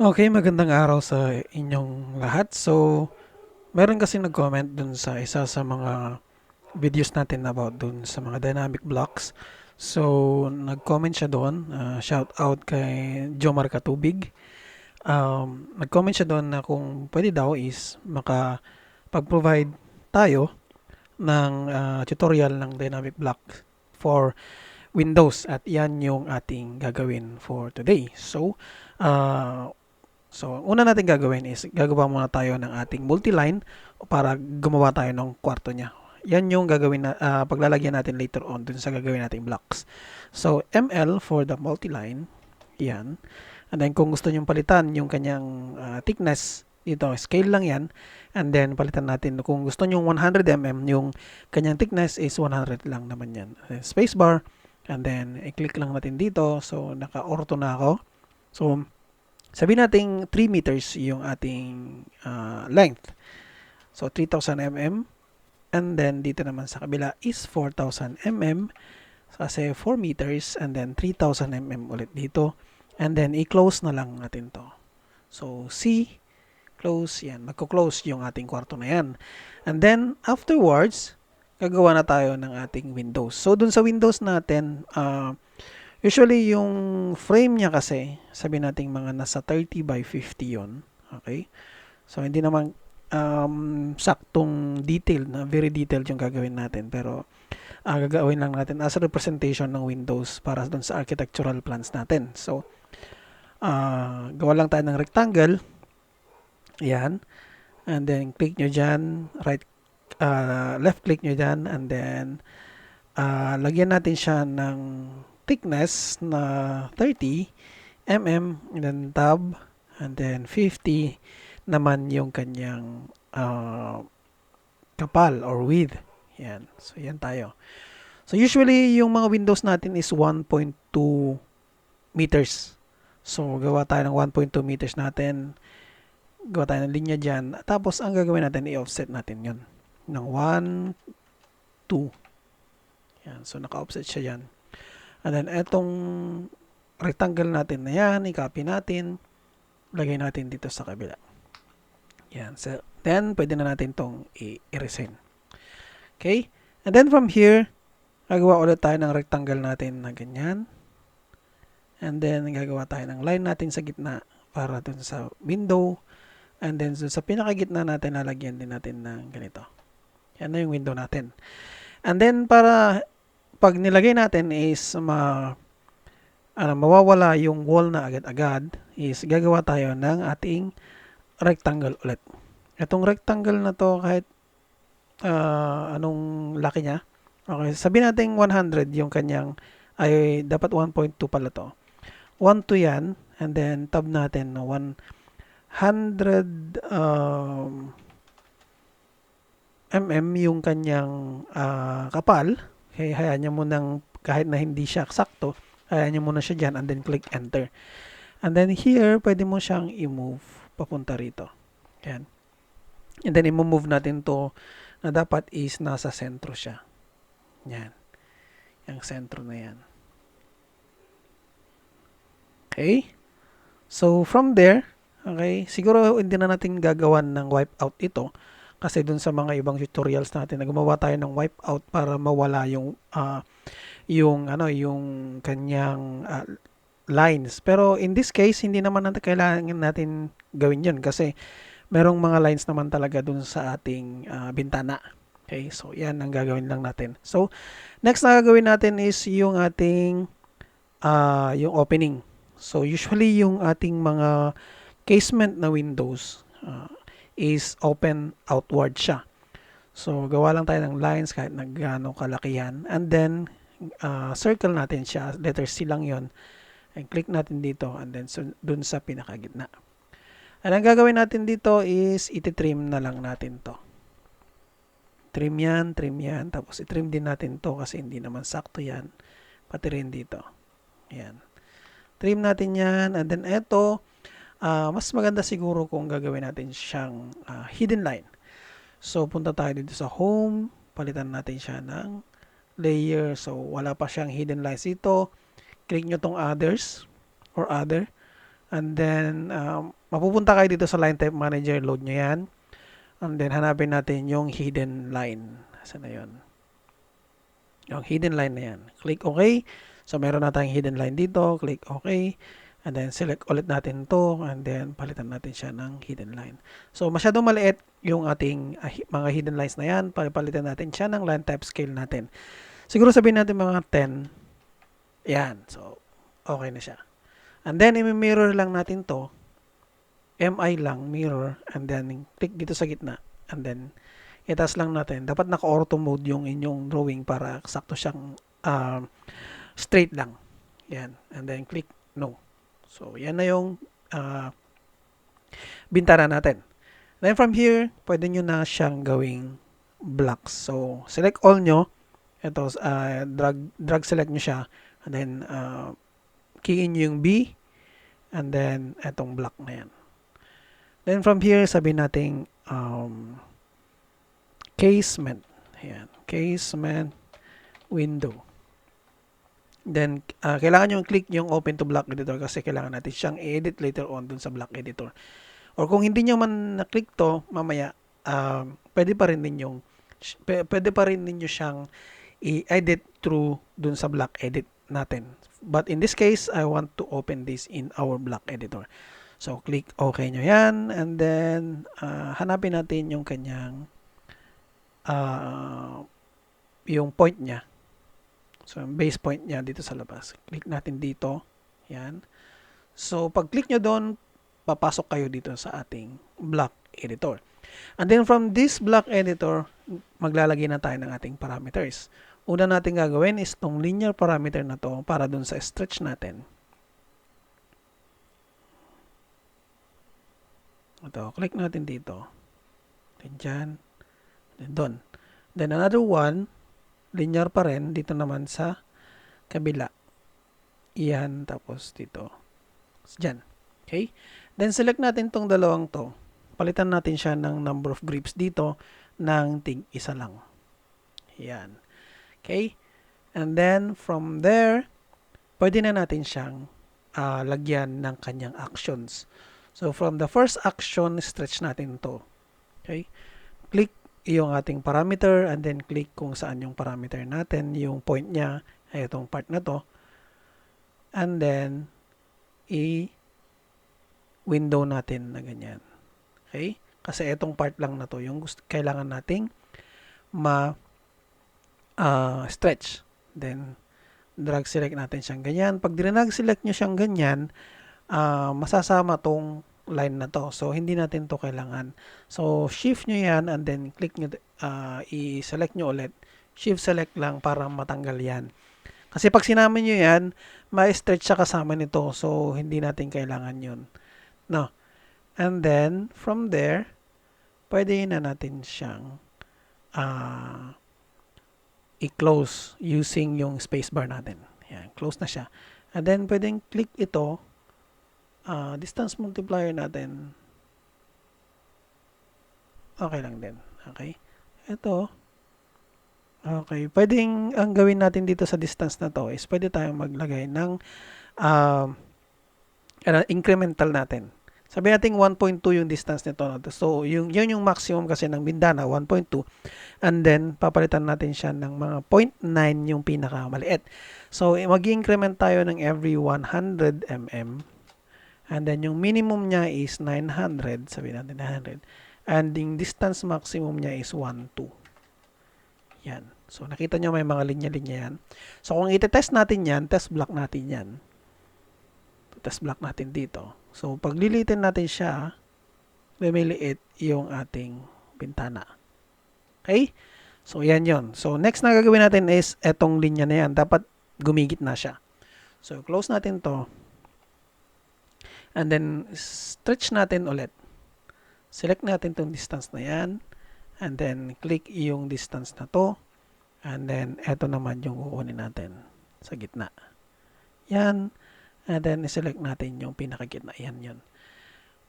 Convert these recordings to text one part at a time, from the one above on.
Okay, magandang araw sa inyong lahat. So, meron kasi nag-comment dun sa isa sa mga videos natin about dun sa mga dynamic blocks. So, nag-comment siya doon. Shout out kay Jomar Katubig. Nag-comment siya doon na kung pwede daw is makapag-provide tayo ng tutorial ng dynamic block for Windows at yan yung ating gagawin for today. Uh, So, una natin gagawin is gagawa muna tayo ng ating multiline para gumawa tayo ng kwarto niya. Yan yung gagawin na paglalagyan natin later on dun sa gagawin nating blocks. So, ML for the multiline. Yan. And then kung gusto niyo palitan yung kanyang thickness dito, scale lang yan. And then palitan natin kung gusto niyo 100 mm, yung kanyang thickness is 100 lang naman yan. Spacebar. And then i-click lang natin dito. So, naka-ortho na ako. So, sabihin natin 3 meters yung ating length. So, 3,000 mm. And then, dito naman sa kabila is 4,000 mm. Kasi 4 meters and then 3,000 mm ulit dito. And then, i-close na lang natin to. So, C, close, yan. Magko-close yung ating kwarto na yan. And then, afterwards, gagawa na tayo ng ating windows. So, dun sa windows natin, usually, yung frame niya kasi, sabi natin mga nasa 30 by 50 yon. Okay? So, hindi naman saktong detail, na very detailed yung gagawin natin. Pero, gagawin lang natin as a representation ng Windows para dun sa architectural plans natin. So, gawa lang tayo ng rectangle. Yan. And then, click nyo dyan. Left click nyo dyan. And then, lagyan natin siya ng thickness na 30 mm, and then tab, and then 50 naman yung kanyang kapal or width. Yan. So, yan tayo. So, usually, yung mga windows natin is 1.2 meters. So, gawa tayo ng 1.2 meters natin. Gawa tayo ng linya dyan. Tapos, ang gagawin natin, i-offset natin yun. Ng 1, 2. Yan. So, naka-offset siya dyan. And then, etong rectangle natin na yan, i-copy natin, lagay natin dito sa kabila. Yan. So, then, pwede na natin itong i-resign. Okay? And then, from here, gagawa ulit tayo ng rectangle natin na ganyan. And then, gagawa tayo ng line natin sa gitna para dun sa window. And then, sa pinakagitna natin, lalagyan din natin ng ganito. Yan na yung window natin. And then, para pag nilagay natin is mawawala yung wall na agad-agad, is gagawa tayo ng ating rectangle ulit. Itong rectangle na to, kahit anong laki niya, okay, sabihin natin 100 yung kanyang, ay dapat 1.2 pala to. 1 to yan, and then tab natin na 100 mm yung kanyang kapal. Okay, hayaan niyo munang kahit na hindi siya sakto, hayaan niyo muna siya dyan and then click enter. And then here, pwede mo siyang i-move papunta rito. Yan. And then i-move natin to na dapat is nasa sentro siya. Yan. Yung sentro na yan. Okay? So, from there, okay, siguro hindi na natin gagawan ng wipeout ito. Kasi dun sa mga ibang tutorials natin, gumawa tayo ng wipeout para mawala yung kanyang lines. Pero in this case, hindi naman natin kailangan natin gawin 'yun kasi merong mga lines naman talaga dun sa ating bintana. Okay? So, 'yan ang gagawin lang natin. So, next na gagawin natin is yung ating yung opening. So, usually yung ating mga casement na windows is open outward siya. So, gawa lang tayo ng lines kahit na gaano kalaki yan. And then, circle natin siya. Letter C lang yon. And click natin dito. And then, dun sa pinakagitna. And ang gagawin natin dito is iti-trim na lang natin to. Trim yan, trim yan. Tapos, i-trim din natin to kasi hindi naman sakto yan. Pati rin dito. Yan. Trim natin yan. And then, eto, mas maganda siguro kung gagawin natin siyang hidden line. So, punta tayo dito sa home. Palitan natin siya ng layer. So, wala pa siyang hidden lines dito. Click nyo tong others or other. And then, mapupunta kayo dito sa line type manager, load nyo yan. And then, hanapin natin yung hidden line. Saan na yun? Yung hidden line na yan. Click OK. So, meron na tayong hidden line dito. Click OK. And then, select ulit natin to. And then, palitan natin siya ng hidden line. So, masyadong maliit yung ating mga hidden lines na yan. Palitan natin siya ng line type scale natin. Siguro sabihin natin mga 10. Yan. So, okay na siya. And then, i-mirror lang natin to. MI lang, mirror. And then, click dito sa gitna. And then, itaas lang natin. Dapat naka-auto mode yung inyong drawing para sakto siyang straight lang. Yan. And then, click no. So, yan na yung bintana natin. Then, from here, pwede nyo na siyang gawing blocks. So, select all nyo. Ito, drag select nyo siya. And then, key in yung B. And then, etong block na yan. Then, from here, sabihin natin, casement. Ayan. Casement window. Then, kailangan nyo click yung open to block editor kasi kailangan natin siyang edit later on dun sa block editor. Or kung hindi nyo man na-click to, mamaya, pwede pa rin ninyo siyang i-edit through dun sa block edit natin. But in this case, I want to open this in our block editor. So, click OK nyo yan. And then, hanapin natin yung kanyang yung point niya. So, base point niya dito sa labas. Click natin dito. Yan. So, pag click nyo doon, papasok kayo dito sa ating block editor. And then, from this block editor, maglalagay na tayo ng ating parameters. Una natin gagawin is itong linear parameter na to para dun sa stretch natin. Ito, click natin dito. Then dyan. Then doon. Then another one, linear pa rin, dito naman sa kabila. Iyan, tapos dito. Dyan. Okay? Then select natin tong dalawang to. Palitan natin siya ng number of grips dito ng tig-isa lang. Yan. Okay? And then, from there, pwede na natin siyang lagyan ng kanyang actions. So, from the first action, stretch natin to. Okay? Click yung ating parameter and then click kung saan yung parameter natin. Yung point niya ay itong part na to. And then, i-window natin na ganyan. Okay? Kasi itong part lang na to yung kailangan nating stretch. Then, drag select natin siyang ganyan. Pag drag select nyo siyang ganyan, masasama tong line na to. So, hindi natin to kailangan. So, shift nyo yan and then click nyo, i-select nyo ulit. Shift select lang para matanggal yan. Kasi pag sinama nyo yan, ma-stretch siya kasama nito. So, hindi natin kailangan yun. No. And then, from there, pwede na natin siyang i-close using yung spacebar natin. Yan, close na siya. And then, pwedeng click ito. Distance multiplier natin. Okay lang din. Okay. Ito. Okay. Pwedeng, ang gawin natin dito sa distance na to is pwede tayong maglagay ng incremental natin. Sabi natin 1.2 yung distance nito. So, yun yung maximum kasi ng bintana, 1.2. And then, papalitan natin siya ng mga 0.9 yung pinakamaliit. So, mag-increment tayo ng every 100 mm. And then, yung minimum niya is 900. Sabi natin 900. And yung distance maximum niya is 1.2. Yan. So, nakita nyo may mga linya-linya yan. So, kung ite-test natin yan, test block natin yan. Test block natin dito. So, pag lilitin natin siya, lumiliit yung ating bintana. Okay? So, yan yon. So, next na gagawin natin is etong linya na yan. Dapat gumigit na siya. So, close natin to. And then, stretch natin ulit. Select natin tong distance na yan. And then, click yung distance na to. And then, eto naman yung kukunin natin sa gitna. Yan. And then, select natin yung pinakagitna. Yan yun.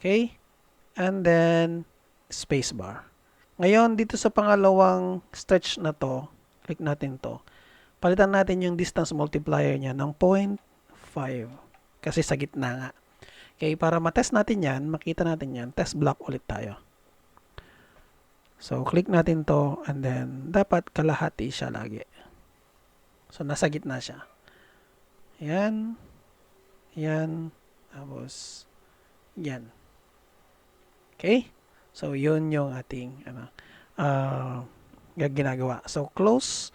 Okay? And then, spacebar. Ngayon, dito sa pangalawang stretch na to, click natin to. Palitan natin yung distance multiplier niya ng 0.5. Kasi sa gitna nga. Okay, para matest natin yan, makita natin yan, test block ulit tayo. So, click natin to and then dapat kalahati siya lagi. So, nasa gitna siya. Yan. Yan. Tapos, yan. Okay? So, yun yung ating ginagawa. So, close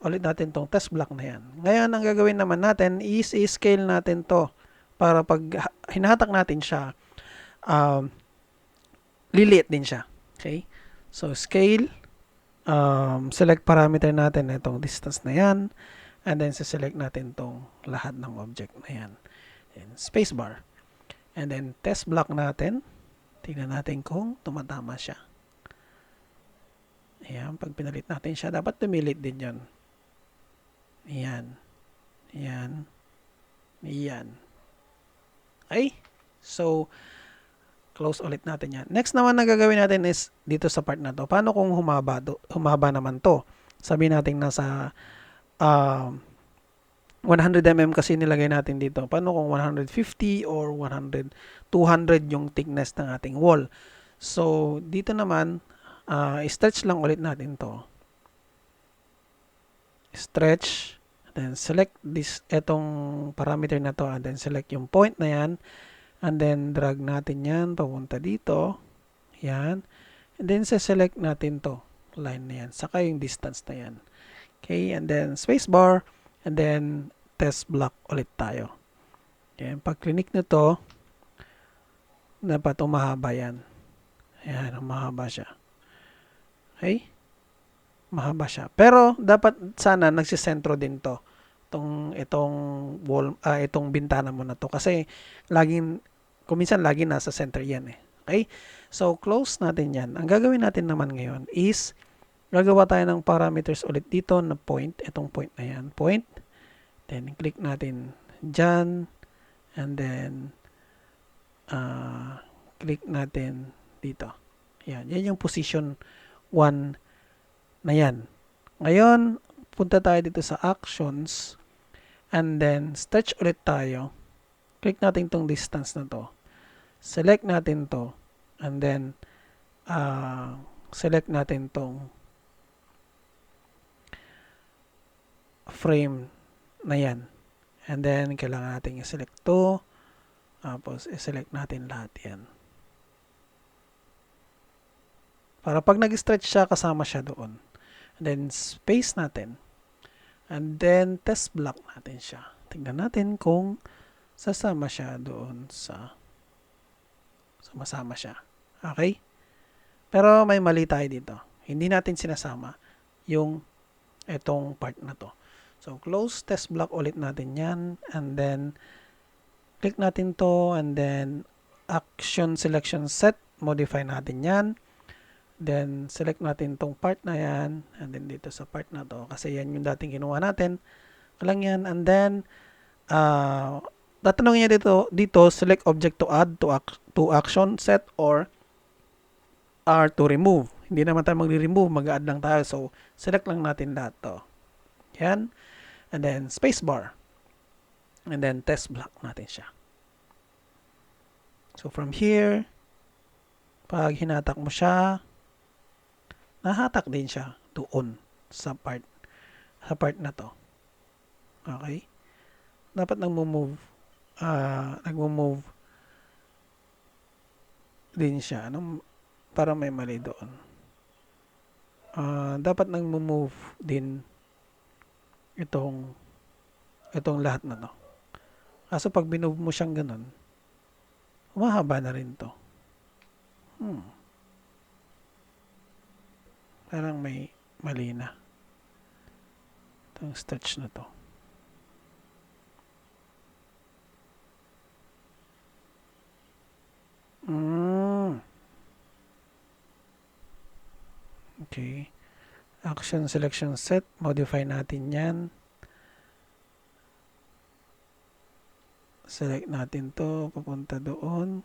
ulit natin tong test block na yan. Ngayon, ang gagawin naman natin is i-scale natin to para pag hinahatak natin siya, liliit din siya. Okay? So, scale, select parameter natin itong distance na yan, and then select natin tong lahat ng object na yan. And spacebar. And then, test block natin. Tingnan natin kung tumatama siya. Ayan, pag pinalit natin siya, dapat tumilit din yan. Ayan. Ayan. Ayan. Okay? So, close ulit natin yan. Next naman na gagawin natin is dito sa part na to. Paano kung humaba naman to? Sabihin natin nasa 100 mm kasi nilagay natin dito. Paano kung 150 or 100, 200 yung thickness ng ating wall? So, dito naman, stretch lang ulit natin to. Stretch, then select etong parameter na to, and then select yung point na yan, and then drag natin yan papunta dito. Yan. And then select natin to, line na yan, saka yung distance na yan. Okay, and then spacebar, and then test block ulit tayo. Yan, pag click nyo to, dapat umahaba yan. Ayan, umahaba siya. Okay? Mahaba siya. Pero dapat sana nagsisentro din to. Itong wall, itong bintana mo na to kasi kuminsan laging nasa center yan eh. Okay? So close natin yan. Ang gagawin natin naman ngayon is gagawa tayo ng parameters ulit dito na point, itong point na yan, point. Then click natin dyan and then click natin dito. Yan yung position 1 na yan. Ngayon, punta tayo dito sa actions and then stretch ulit tayo. Click natin tong distance na to. Select natin to and then select natin tong frame na yan. And then, kailangan natin i-select to. Tapos, i-select natin lahat yan. Para pag nag-stretch siya, kasama siya doon. And then, space natin. And then, test block natin siya. Tingnan natin kung sasama siya doon sa sumasama siya. Okay? Pero may mali tayo dito. Hindi natin sinasama yung itong part na to. So, close, test block ulit natin yan. And then, click natin to. And then, action selection set. Modify natin yan. Then, select natin tong part na yan. And then, dito sa part na to. Kasi yan yung dating kinuha natin. Lang yan. And then, tatanungin niya dito, select object to add to action set or R to remove. Hindi naman tayo magre-remove. Mag-add lang tayo. So, select lang natin lahat to. Yan. And then, spacebar. And then, test block natin siya. So, from here, pag hinatak mo siya, nahatak din siya doon sa part na to. Okay? Dapat nagmo-move din siya. Para may mali doon. Dapat nagmo-move din itong lahat na to. Kaso pag binove mo siyang ganun, humahaba na rin to. Parang may mali na. Itong stretch na to. Okay. Action selection set. Modify natin yan. Select natin to. Papunta doon.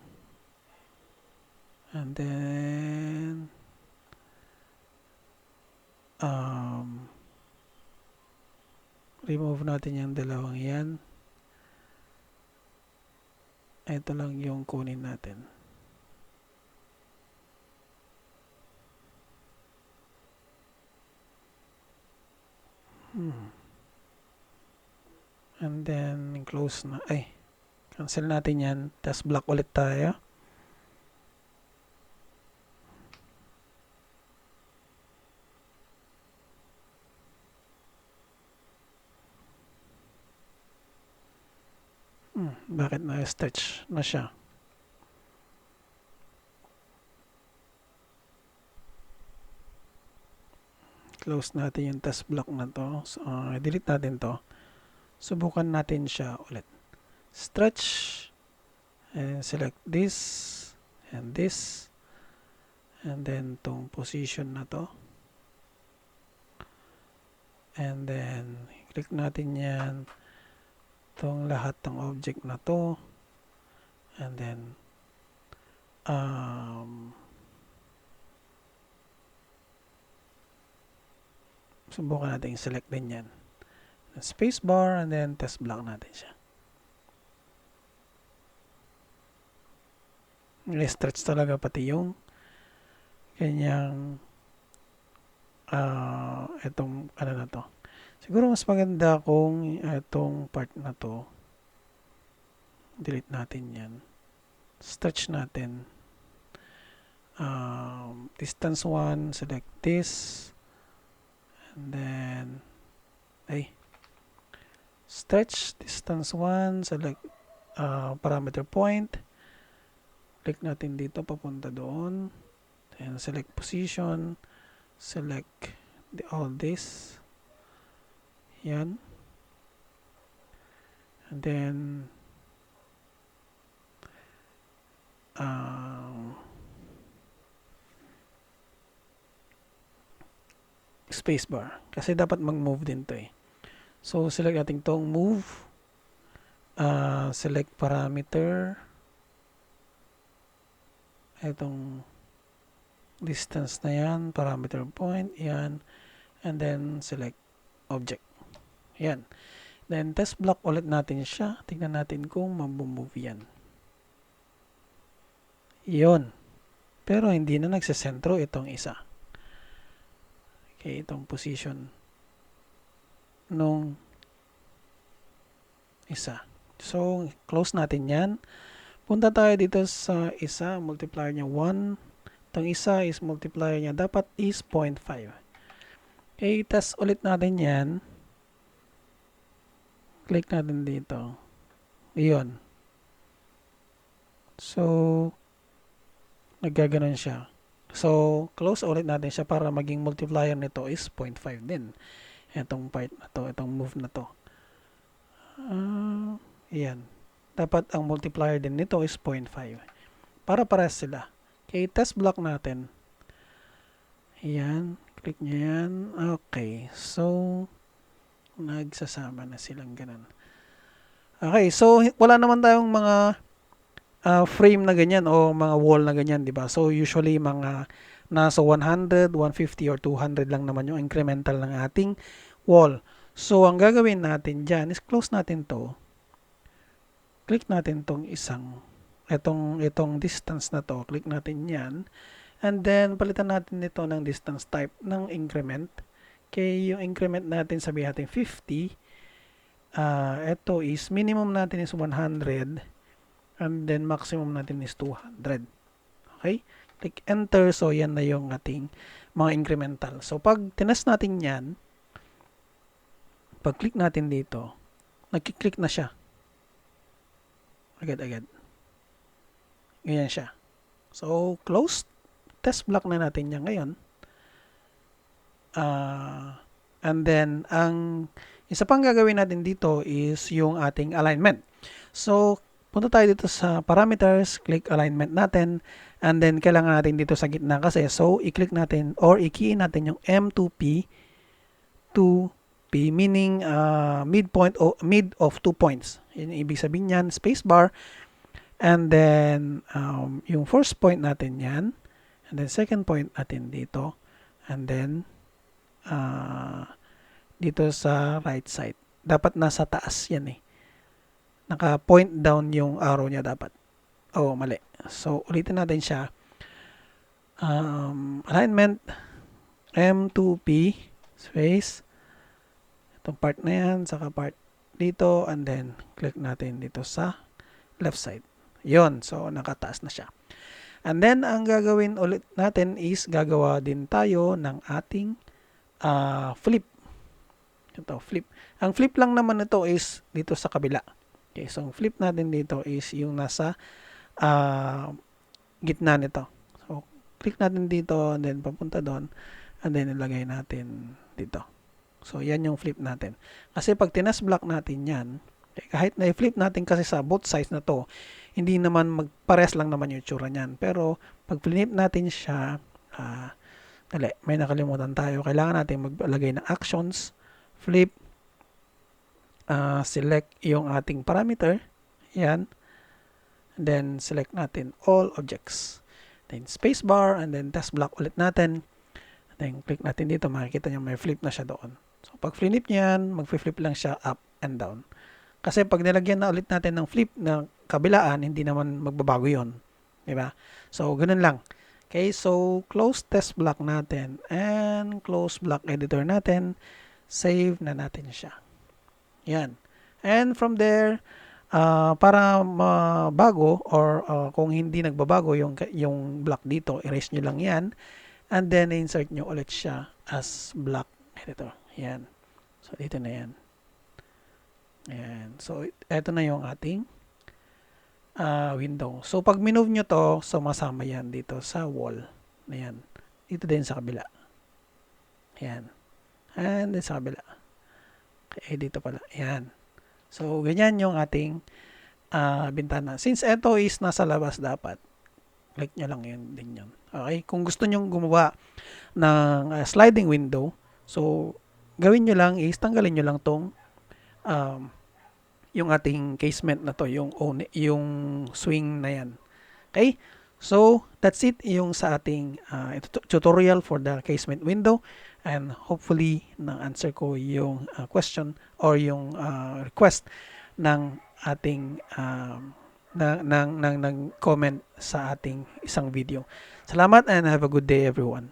And then remove natin yung dalawang yan. ito lang yung kunin natin. And then close na, cancel natin yan, tapos block ulit tayo. Bakit na-stretch na siya? Close natin yung test block na to. So, delete natin to. Subukan natin siya ulit. Stretch. And select this. And this. And then tong position na to. And then click natin yan. Tong lahat ng object na to. And then subukan natin select din yan. Spacebar and then test block natin siya. I-stretch talaga pati yung kanyang itong ano na to. Siguro mas maganda kung itong part na to delete natin yan. Stretch natin. Distance 1, select this. And then stretch distance 1, select parameter point. Click natin dito papunta doon. And select position. Select all this. Yan. And then spacebar. Kasi dapat mag-move din to eh. So, select natin tong move. Select parameter. Itong distance na yan. Parameter point. Yan. And then, select object. Yan. Then, test block ulit natin siya. Tingnan natin kung mag-move yan. Yun. Pero, hindi na nagsesentro itong isa. Okay, itong position nung isa. So, close natin yan. Punta tayo dito sa isa, multiplier niya 1. Itong isa is multiplier niya dapat is 0.5. Okay, test ulit natin yan. Click natin dito. Iyon. So, naggaganon siya. So, close ulit natin siya para maging multiplier nito is 0.5 din. Itong part na to, itong move na to. Ayan. Dapat ang multiplier din nito is 0.5. Para pares sila. Okay, test block natin. Ayan. Click nyo yan. Okay. So, nagsasama na silang ganun. Okay. So, wala naman tayong mga frame na ganyan o mga wall na ganyan, di ba? So, usually mga nasa 100, 150, or 200 lang naman yung incremental ng ating wall. So, ang gagawin natin dyan is close natin to. Click natin tong itong distance na to. Click natin yan. And then, palitan natin nito ng distance type ng increment. Okay, yung increment natin, sabihin natin 50. Ito is, minimum natin is 100. And then, maximum natin is 200. Okay? Click enter. So, yan na yung ating mga incremental. So, pag tinest natin yan, pag click natin dito, nagkiklik na siya. Agad-agad. Ganyan siya. So, close. Test block na natin yan ngayon. And then, ang isa pang gagawin natin dito is yung ating alignment. So, punta tayo dito sa parameters, click alignment natin, and then kailangan natin dito sa gitna kasi. So, i-click natin or i-key natin yung M2P, 2P, meaning midpoint o mid of 2 points. Yun ibig sabihin yan, spacebar. And then, yung first point natin yan. And then, second point natin dito. And then, dito sa right side. Dapat nasa taas yan eh. naka-point down yung arrow niya dapat. Oh, mali. So, ulitin natin siya. Alignment, M2P, space, itong part na yan, saka part dito, and then, click natin dito sa left side. Yon, so, nakataas na siya. And then, ang gagawin ulit natin is, gagawa din tayo ng ating flip. Ito, flip. Ang flip lang naman ito is dito sa kabila. Okay, so, ang flip natin dito is yung nasa gitna nito. So, click natin dito, and then papunta doon, and then ilagay natin dito. So, yan yung flip natin. Kasi pag tinest-block natin yan, kahit na-flip natin kasi sa both sides na to, hindi naman magpares lang naman yung tsura niyan. Pero, pag flip natin siya, may nakalimutan tayo. Kailangan natin maglagay ng actions, flip, select yung ating parameter, yan, and then select natin all objects. Then spacebar, and then test block ulit natin. And then click natin dito, makikita nyo may flip na siya doon. So pag flip niyan, mag-flip lang siya up and down. Kasi pag nilagyan na ulit natin ng flip na kabilaan, hindi naman magbabago yon, di ba? So ganun lang. Okay, so close test block natin and close block editor natin. Save na natin siya. Yan. And from there, para mabago or kung hindi nagbabago yung block dito, erase nyo lang yan. And then, insert nyo ulit siya as block editor. Yan. So, dito na yan. Ayan. So, ito na yung ating window. So, pag minove nyo to, so masama yan dito sa wall. Ayan. Dito din sa kabila. Ayan. And din sa kabila. Okay, dito pala. Ayan. So, ganyan yung ating bintana. Since ito is nasa labas dapat, click nyo lang yun din yun. Okay? Kung gusto nyo gumawa ng sliding window, so, gawin nyo lang is tanggalin nyo lang tong yung ating casement na to, yung swing na yan. Okay? So, that's it yung sa ating tutorial for the casement window. And hopefully, na-answer ko yung question or yung request ng ating ng comment sa ating isang video. Salamat and have a good day everyone.